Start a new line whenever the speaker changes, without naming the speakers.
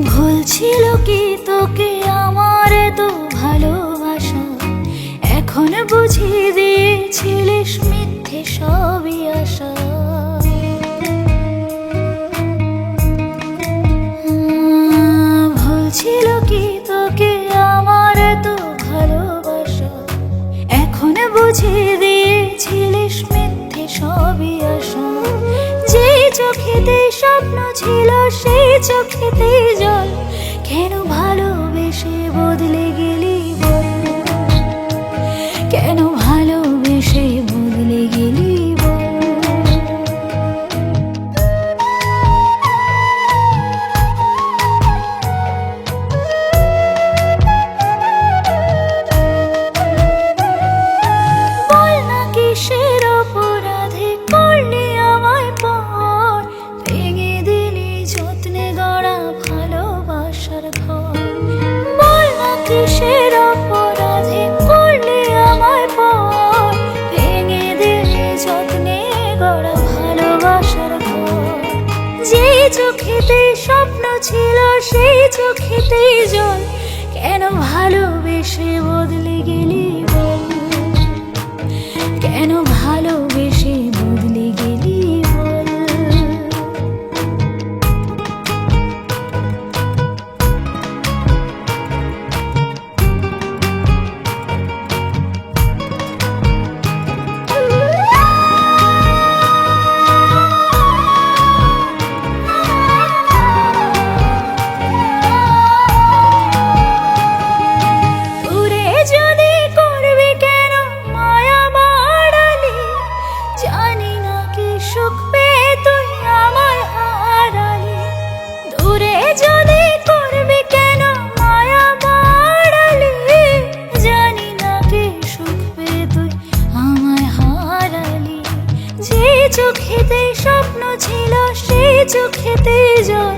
ভুল ছিল কি তোকে আমার তো ভালোবাসা, এখন বুঝিয়ে দিয়েছিলিস মিথ্যে সবই আশা। ভুল ছিল কি তোকে আমার তো ভালোবাসা, এখন বুঝিয়ে দিয়েছিলিস মিথ্যে সবই আশা। যে চোখেতে স্বপ্ন ছিল সেই চোখেতে জল, কেন ভালোবেসে বদলে গেলি বল, কেন ভালোবেসে বদলে গেলি বল। বল না কিসের অপরাধে করলি আমায় পর, ভেঙে দিলি যত্নে গড়া ভালোবাসার ঘর। বল না কিসের অপরাধে করলি আমায় পর, ভেঙে দিলি যত্নে গড়া ভালোবাসার ঘর। যেই চোখেতে স্বপ্ন ছিল সেই চোখেতেই জল, কেন ভালোবেসে বদলে গেলি বল, কেন ভালোবেসে বদলে গেলি বল। দূরে যদি করবি কেন মায়া বাড়ালি, জানি না কি সুখ পেয়ে তুই আমায় হারালি। দূরে যদি করবি কেন মায়া বাড়ালি, জানি না কি সুখ পেয়ে তুই আমায় হারালি। যে চোখেতে স্বপ্ন ছিল সেই চোখেতে জল,